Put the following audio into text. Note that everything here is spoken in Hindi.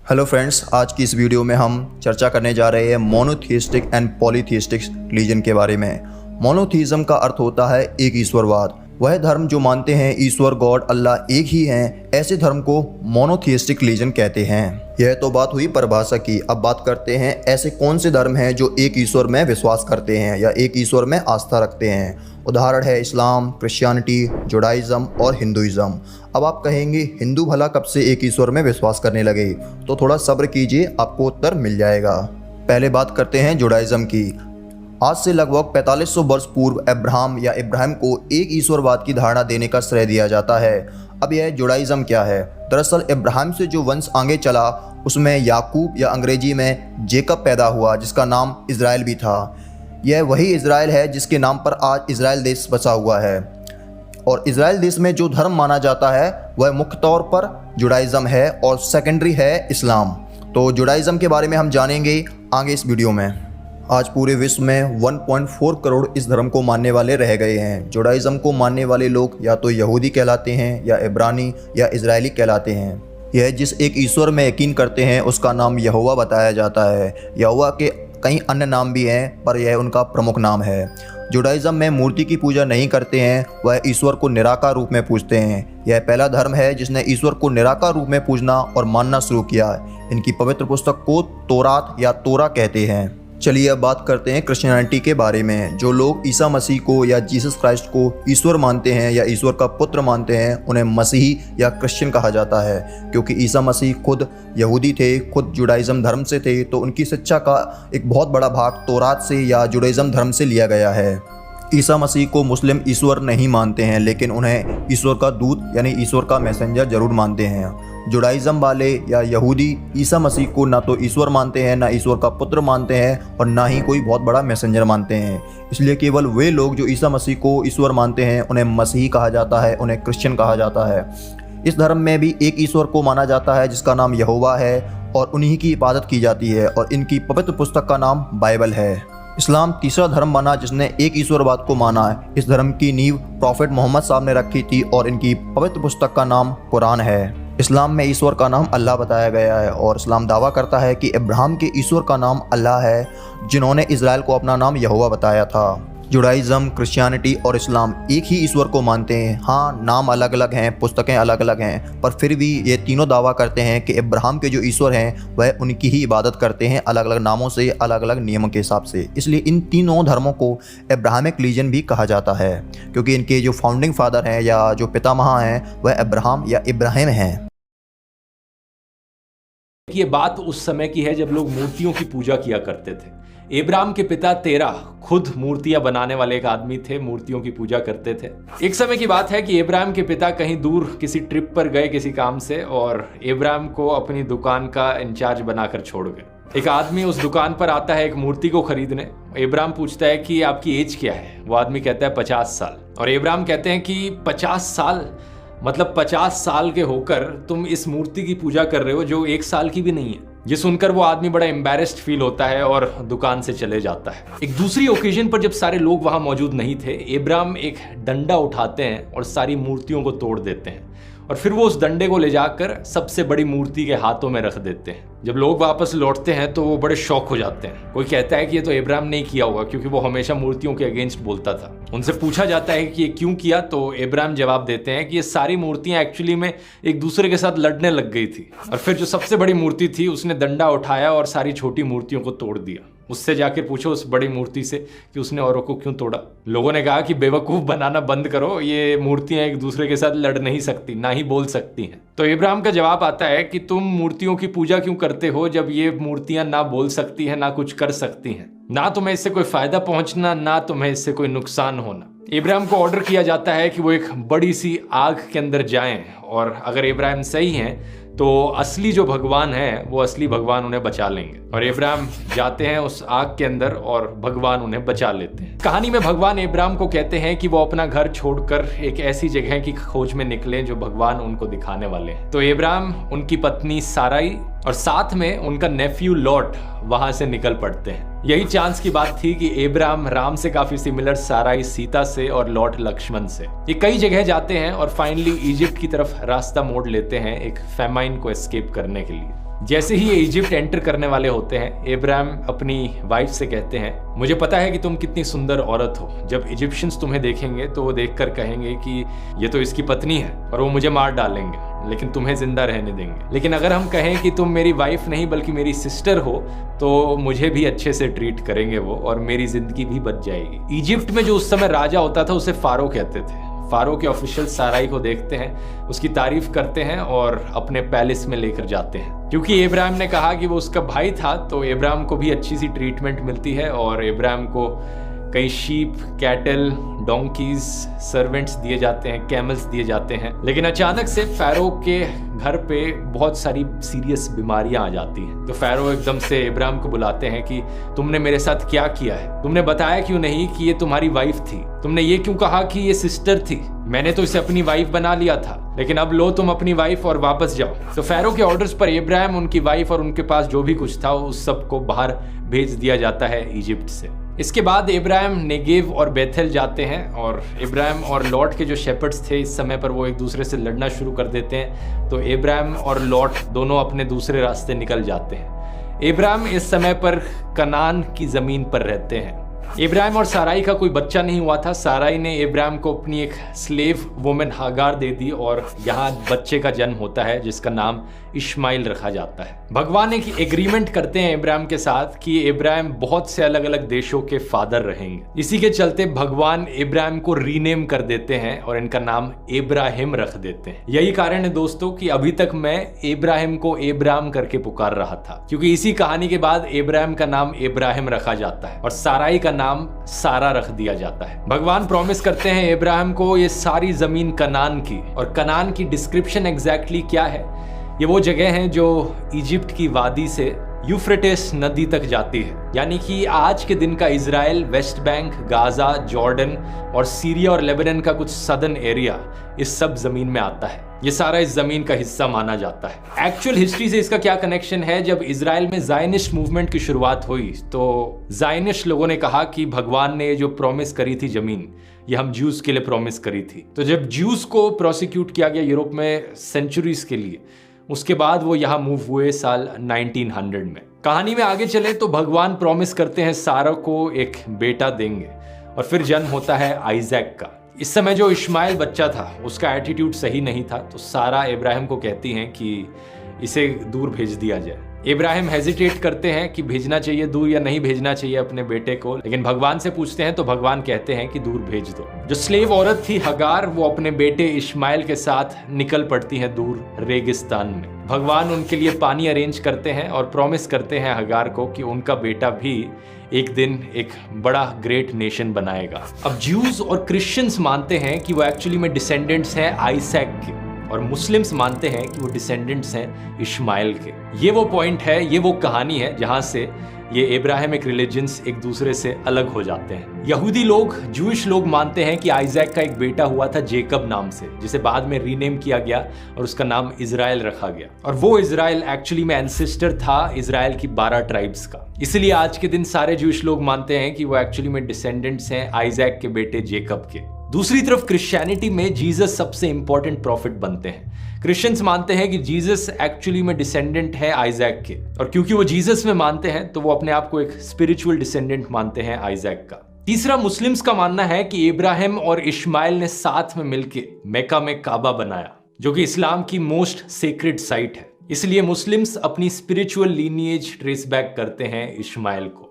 हेलो फ्रेंड्स, आज की इस वीडियो में हम चर्चा करने जा रहे हैं मोनोथियस्टिक एंड पॉलीथियस्टिक रिलीजन के बारे में। मोनोथिज्म का अर्थ होता है एक ईश्वरवाद। वह धर्म जो मानते हैं ईश्वर गॉड अल्लाह एक ही हैं, ऐसे धर्म को मोनोथियस्टिक रिलीजन कहते हैं। यह तो बात हुई परिभाषा की। अब बात करते हैं ऐसे कौन से धर्म हैं जो एक ईश्वर में विश्वास करते हैं या एक ईश्वर में आस्था रखते हैं। उदाहरण है इस्लाम, क्रिश्चियनिटी, जुडाइज़म और हिंदुइज़्म। अब आप कहेंगे हिंदू भला कब से एक ईश्वर में विश्वास करने लगे, तो थोड़ा सब्र कीजिए, आपको उत्तर मिल जाएगा। पहले बात करते हैं जुडाइज़म की। आज से लगभग 4500 वर्ष पूर्व अब्राहम या इब्राहिम को एक ईश्वरवाद की धारणा देने का श्रेय दिया जाता है। अब यह जुडाइज़म क्या है? दरअसल इब्राहिम से जो वंश आगे चला उसमें याकूब या अंग्रेजी में जेकब पैदा हुआ, जिसका नाम इज़राइल भी था। यह वही इज़राइल है जिसके नाम पर आज इज़राइल देश बसा हुआ है। और इज़राइल देश में जो धर्म माना जाता है वह मुख्य तौर पर जुडाइज़म है और सेकेंडरी है इस्लाम। तो जुडाइज़म के बारे में हम जानेंगे आगे इस वीडियो में। आज पूरे विश्व में 1.4 करोड़ इस धर्म को मानने वाले रह गए हैं। जुडाइज़म को मानने वाले लोग या तो यहूदी कहलाते हैं या इब्रानी या इजरायली कहलाते हैं। यह जिस एक ईश्वर में यकीन करते हैं उसका नाम यहोवा बताया जाता है। यहोवा के कई अन्य नाम भी हैं, पर यह उनका प्रमुख नाम है। जुडाइज़म में मूर्ति की पूजा नहीं करते हैं, वह ईश्वर को निराकार रूप में पूजते हैं। यह पहला धर्म है जिसने ईश्वर को निराकार रूप में पूजना और मानना शुरू किया। इनकी पवित्र पुस्तक को तौरात या तोरा कहते हैं। चलिए अब बात करते हैं क्रिश्चियनिटी के बारे में। जो लोग ईसा मसीह को या जीसस क्राइस्ट को ईश्वर मानते हैं या ईश्वर का पुत्र मानते हैं, उन्हें मसीही या क्रिश्चियन कहा जाता है। क्योंकि ईसा मसीह खुद यहूदी थे, खुद जुडाइज़म धर्म से थे, तो उनकी शिक्षा का एक बहुत बड़ा भाग तौरात से या जुडाइज़म धर्म से लिया गया है। ईसा मसीह को मुस्लिम ईश्वर नहीं मानते हैं, लेकिन उन्हें ईश्वर का दूत यानी ईश्वर का मैसेंजर जरूर मानते हैं। जुडाइज़म वाले या यहूदी ईसा मसीह को ना तो ईश्वर मानते हैं, ना ईश्वर का पुत्र मानते हैं और ना ही कोई बहुत बड़ा मैसेंजर मानते हैं। इसलिए केवल वे लोग जो ईसा मसीह को ईश्वर मानते हैं उन्हें मसीही कहा जाता है, उन्हें क्रिश्चियन कहा जाता है। इस धर्म में भी एक ईश्वर को माना जाता है जिसका नाम यहोवा है और उन्हीं की इबादत की जाती है और इनकी पवित्र पुस्तक का नाम बाइबल है। इस्लाम तीसरा धर्म बना जिसने एक ईश्वरवाद को माना है। इस धर्म की नींव प्रॉफेट मोहम्मद साहब ने रखी थी और इनकी पवित्र पुस्तक का नाम कुरान है। इस्लाम में ईश्वर का नाम अल्लाह बताया गया है और इस्लाम दावा करता है कि इब्राहिम के ईश्वर का नाम अल्लाह है, जिन्होंने इज़राइल को अपना नाम यहोवा बताया था। जुडाइज़म, क्रिश्चियनिटी और इस्लाम एक ही ईश्वर को मानते हैं। हाँ, नाम अलग अलग हैं, पुस्तकें अलग अलग हैं, पर फिर भी ये तीनों दावा करते हैं कि इब्राहिम के जो ईश्वर हैं वह उनकी ही इबादत करते हैं, अलग अलग नामों से, अलग अलग नियमों के हिसाब से। इसलिए इन तीनों धर्मों को अब्राहमिक रिलीजन भी कहा जाता है, क्योंकि इनके जो फाउंडिंग फादर हैं या जो पितामह हैं वह अब्राहम या इब्राहिम हैं। ये बात उस समय की है जब लोग मूर्तियों की पूजा किया करते थे। इब्राहिम के पिता तेरा खुद मूर्तियां बनाने वाले एक आदमी थे, मूर्तियों की पूजा करते थे। एक समय की बात है कि इब्राहिम के पिता कहीं दूर किसी ट्रिप पर गए किसी काम से और इब्राहिम को अपनी दुकान का इंचार्ज बनाकर छोड़ गए। एक आदमी उस दुकान पर आता है एक मूर्ति को खरीदने। इब्राहिम पूछता है कि आपकी एज क्या है? वो आदमी कहता है 50 साल। और इब्राहिम कहते हैं कि 50 साल मतलब 50 साल के होकर तुम इस मूर्ति की पूजा कर रहे हो जो 1 साल की भी नहीं है। ये सुनकर वो आदमी बड़ा एम्बैरेस्ड फील होता है और दुकान से चले जाता है। एक दूसरी ओकेजन पर जब सारे लोग वहां मौजूद नहीं थे, इब्राहिम एक डंडा उठाते हैं और सारी मूर्तियों को तोड़ देते हैं और फिर वो उस डंडे को ले जाकर सबसे बड़ी मूर्ति के हाथों में रख देते हैं। जब लोग वापस लौटते हैं तो वो बड़े शॉक हो जाते हैं। कोई कहता है कि ये तो इब्राहिम ने किया होगा, क्योंकि वो हमेशा मूर्तियों के अगेंस्ट बोलता था। उनसे पूछा जाता है कि ये क्यों किया, तो इब्राहिम जवाब देते हैं कि ये सारी मूर्तियां एक्चुअली में एक दूसरे के साथ लड़ने लग गई थी और फिर जो सबसे बड़ी मूर्ति थी उसने डंडा उठाया और सारी छोटी मूर्तियों को तोड़ दिया। उससे जाकर पूछो उस बड़ी मूर्ति से कि उसने औरों को क्यों तोड़ा। लोगों ने कहा कि बेवकूफ बनाना बंद करो, ये मूर्तियां एक दूसरे के साथ लड़ नहीं सकती, ना ही बोल सकती हैं। तो इब्राहिम का जवाब आता है कि तुम मूर्तियों की पूजा क्यों करते हो जब ये मूर्तियां ना बोल सकती हैं, ना कुछ कर सकती हैं, ना तुम्हें इससे कोई फायदा पहुंचना, ना तुम्हें इससे कोई नुकसान होना। इब्राहिम को ऑर्डर किया जाता है कि वो एक बड़ी सी आग के अंदर जाएं और अगर इब्राहिम सही हैं तो असली जो भगवान है वो असली भगवान उन्हें बचा लेंगे। और इब्राहिम जाते हैं उस आग के अंदर और भगवान उन्हें बचा लेते हैं। कहानी में भगवान इब्राहिम को कहते हैं कि वो अपना घर छोड़कर एक ऐसी जगह की खोज में निकले जो भगवान उनको दिखाने वाले हैं। तो इब्राहिम, उनकी पत्नी साराई और साथ में उनका नेफ्यू लॉट वहां से निकल पड़ते हैं। यही चांस की बात थी कि इब्राहिम राम से काफी सिमिलर, साराई सीता से और लॉट लक्ष्मण से। ये कई जगह जाते हैं और फाइनली इजिप्ट की तरफ रास्ता मोड़ लेते हैं एक फेमाइन को एस्केप करने के लिए। जैसे ही ये इजिप्ट एंटर करने वाले होते हैं, एब्राहम अपनी वाइफ से कहते हैं, मुझे पता है कि तुम कितनी सुंदर औरत हो। जब इजिप्शियंस तुम्हें देखेंगे तो वो देखकर कहेंगे कि ये तो इसकी पत्नी है और वो मुझे मार डालेंगे, लेकिन तुम्हें जिंदा रहने देंगे। लेकिन अगर हम कहें कि तुम मेरी वाइफ नहीं बल्कि मेरी सिस्टर हो तो मुझे भी अच्छे से ट्रीट करेंगे वो, और मेरी जिंदगी भी बच जाएगी। इजिप्ट में जो उस समय राजा होता था उसे फारो कहते थे। फारो के ऑफिशियल साराई को देखते हैं, उसकी तारीफ करते हैं और अपने पैलेस में लेकर जाते हैं। क्योंकि एब्राहम ने कहा कि वो उसका भाई था तो एब्राहम को भी अच्छी सी ट्रीटमेंट मिलती है और एब्राहम को कई शीप, कैटल, डोंकीज, सर्वेंट्स दिए जाते हैं, कैमल्स दिए जाते हैं। लेकिन अचानक से फैरो के घर पे बहुत सारी सीरियस बीमारियां आ जाती हैं। तो फैरो एकदम से एब्राहम को बुलाते हैं कि तुमने मेरे साथ क्या किया है? तुमने बताया क्यों नहीं कि ये तुम्हारी वाइफ थी? तुमने ये क्यों कहा कि ये सिस्टर थी? मैंने तो इसे अपनी वाइफ बना लिया था, लेकिन अब लो तुम अपनी वाइफ और वापस जाओ। तो फैरो के ऑर्डर्स पर एब्राहम, उनकी वाइफ और उनके पास जो भी कुछ था उस सबको बाहर भेज दिया जाता है इजिप्ट से। इसके बाद इब्राहिम नेगेव और बेथेल जाते हैं और इब्राहिम और लॉट के जो शेपर्ड्स थे इस समय पर वो एक दूसरे से लड़ना शुरू कर देते हैं। तो इब्राहिम और लॉट दोनों अपने दूसरे रास्ते निकल जाते हैं। इब्राहिम इस समय पर कनान की ज़मीन पर रहते हैं। इब्राहिम और साराई का कोई बच्चा नहीं हुआ था। साराई ने इब्राहिम को अपनी एक स्लेव वुमेन हागार दे दी और यहाँ बच्चे का जन्म होता है जिसका नाम इश्माइल रखा जाता है। भगवान एक एग्रीमेंट करते हैं इब्राहिम के साथ कि इब्राहिम बहुत से अलग अलग देशों के फादर रहेंगे। इसी के चलते भगवान इब्राहिम को रीनेम कर देते हैं और इनका नाम इब्राहिम रख देते हैं। यही कारण है दोस्तों कि अभी तक मैं इब्राहिम को इब्राहिम करके पुकार रहा था, क्योंकि इसी कहानी के बाद इब्राहिम का नाम इब्राहिम रखा जाता है और साराई का नाम सारा रख दिया जाता है। भगवान प्रॉमिस करते हैं इब्राहिम को ये सारी जमीन कनान की, और कनान की डिस्क्रिप्शन एग्जैक्टली क्या है? ये वो जगह है जो इजिप्ट की वादी से यूफ्रेटिस नदी तक जाती है, यानी कि आज के दिन का Israel, West Bank, Gaza, Jordan और सीरिया और लेबनान का कुछ सदर्न एरिया इस सब जमीन में आता है। ये सारा इस जमीन का हिस्सा माना जाता है। एक्चुअल हिस्ट्री से इसका क्या कनेक्शन है? जब इजराइल में जायनिस्ट मूवमेंट की शुरुआत हुई तो जायनिस्ट लोगों ने कहा कि भगवान ने जो प्रॉमिस करी थी जमीन, ये हम ज्यूज के लिए प्रॉमिस करी थी। तो जब ज्यूज को प्रोसिक्यूट किया गया यूरोप में सेंचुरीज के लिए, उसके बाद वो यहाँ मूव हुए साल 1900 में। कहानी में आगे चले तो भगवान प्रॉमिस करते हैं सारा को एक बेटा देंगे और फिर जन्म होता है आइजैक का। इस समय जो इश्माइल बच्चा था उसका एटीट्यूड सही नहीं था, तो सारा इब्राहिम को कहती हैं कि इसे दूर भेज दिया जाए। इब्राहिम हेजिटेट करते हैं कि भेजना चाहिए दूर या नहीं भेजना चाहिए अपने बेटे को, लेकिन भगवान से पूछते हैं तो भगवान कहते हैं कि दूर भेज दो। जो स्लेव औरत थी हगार, वो अपने बेटे इश्माइल के साथ निकल पड़ती है दूर रेगिस्तान में। भगवान उनके लिए पानी अरेंज करते हैं और प्रॉमिस करते हैं हगार को कि उनका बेटा भी एक दिन एक बड़ा ग्रेट नेशन बनाएगा। अब ज्यूज और क्रिश्चियंस मानते हैं कि वो एक्चुअली में डिसेंडेंट्स हैं आइसैक के, और मुस्लिम्स मानते हैं कि वो डिसेंडेंट्स हैं इश्माइल के। ये वो पॉइंट है, ये वो कहानी है जहां से ये इब्राहिमिक रिलीजन्स एक दूसरे से अलग हो जाते हैं। यहूदी लोग, जूइश लोग मानते हैं कि आइजैक का एक बेटा हुआ था जेकब नाम से, जिसे बाद में रीनेम किया गया और उसका नाम इजराइल रखा गया, और वो इजराइल एक्चुअली में एंसेस्टर था इजराइल की 12 ट्राइब्स का। इसलिए आज के दिन सारे जूइश लोग मानते हैं कि वो एक्चुअली में डिसेंडेंट्स हैं आइजैक के बेटे जेकब के। दूसरी तरफ क्रिश्चियनिटी में जीसस सबसे इंपॉर्टेंट प्रॉफिट बनते हैं। क्रिश्चियंस मानते हैं कि जीसस एक्चुअली में डिसेंडेंट है आइजैक के, और क्योंकि वो जीसस में मानते हैं तो वो अपने आप को एक स्पिरिचुअल डिसेंडेंट मानते हैं आइजैक का। तीसरा, मुस्लिम्स का मानना है कि इब्राहिम और इश्माइल ने साथ में मिलकर मेका में काबा बनाया, जो कि इस्लाम की मोस्ट सेक्रेड साइट है। इसलिए मुस्लिम्स अपनी स्पिरिचुअल लीनिएज ट्रेस बैक करते हैं इश्माइल को।